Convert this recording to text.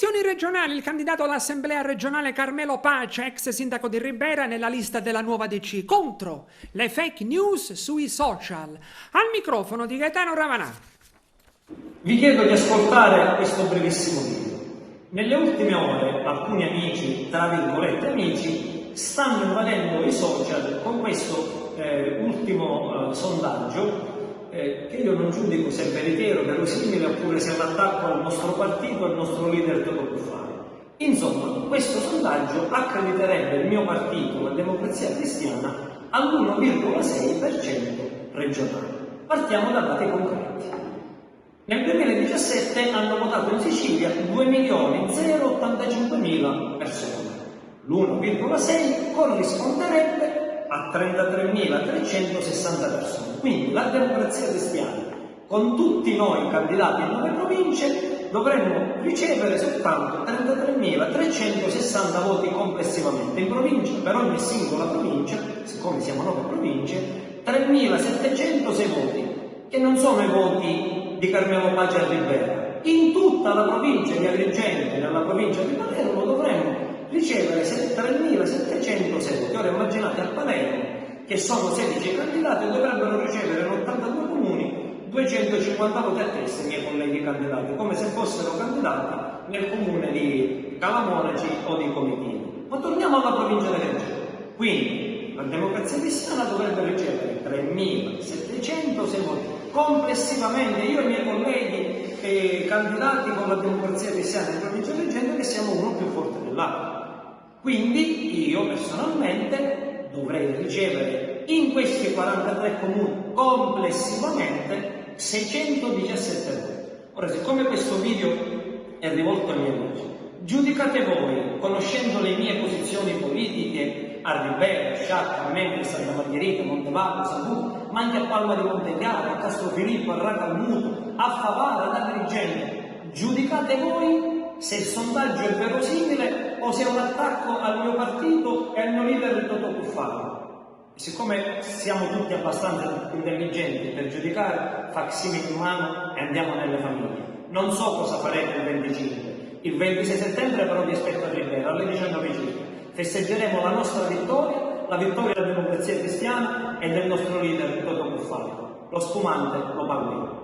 elezioni regionali, il candidato all'Assemblea regionale Carmelo Pace, ex sindaco di Ribera, nella lista della Nuova DC, contro le fake news sui social. Al microfono di Gaetano Ravanà. Vi chiedo di ascoltare questo brevissimo video. Nelle ultime ore alcuni amici, tra virgolette amici, stanno invadendo i social con questo ultimo sondaggio che io non giudico se è veritiero, verosimile oppure se è un attacco al nostro partito e al nostro leader Toto Cuffaro. Insomma, questo sondaggio accrediterebbe il mio partito, la Democrazia Cristiana, all'1,6% regionale. Partiamo da dati concreti. Nel 2017 hanno votato in Sicilia 2.085.000 persone. L'1,6 corrisponderebbe a 33.360 persone. Quindi la Democrazia Cristiana, con tutti noi candidati in 9 province, dovremmo ricevere soltanto 33.360 voti complessivamente. In provincia, per ogni singola provincia, siccome siamo 9 province, 3.706 voti, che non sono i voti di Carmelo Pace a Ribera. In tutta la provincia di Agrigento e nella provincia di Palermo dovremmo ricevere 3.706 voti. Ora immaginate a Palermo, che sono 16 candidati, dovrebbero ricevere in 82 comuni 250 voti a testa, i miei colleghi candidati, come se fossero candidati nel comune di Calamonaci o di Comitino. Ma torniamo alla provincia di Agrigento. Quindi la Democrazia Cristiana dovrebbe ricevere 3.706 voti complessivamente. Io e i miei colleghi candidati con la Democrazia Cristiana in provincia di Agrigento, che siamo uno più forte dell'altro. Quindi io personalmente dovrei ricevere in questi 43 comuni complessivamente 617 voti. Ora, siccome questo video è rivolto ai miei amici, giudicate voi, conoscendo le mie posizioni politiche a Ribera, Sciacca, a Memphis, Santa Margherita, Montevallo, Sabuto, ma anche a Palma di Montechiaro, a Castrofilippo, a Racalmuto, a Favara, ad Agrigento. Giudicate voi se il sondaggio è verosimile o se è un attacco al mio partito e al mio leader Toto Cuffaro. Siccome siamo tutti abbastanza intelligenti per giudicare, facsimile in mano e andiamo nelle famiglie. Non so cosa farete il 25. Il 26 settembre però vi aspetto a Ribera alle 19 circa. Festeggeremo la nostra vittoria, la vittoria della Democrazia Cristiana e del nostro leader Toto Cuffaro. Lo spumante lo pago io.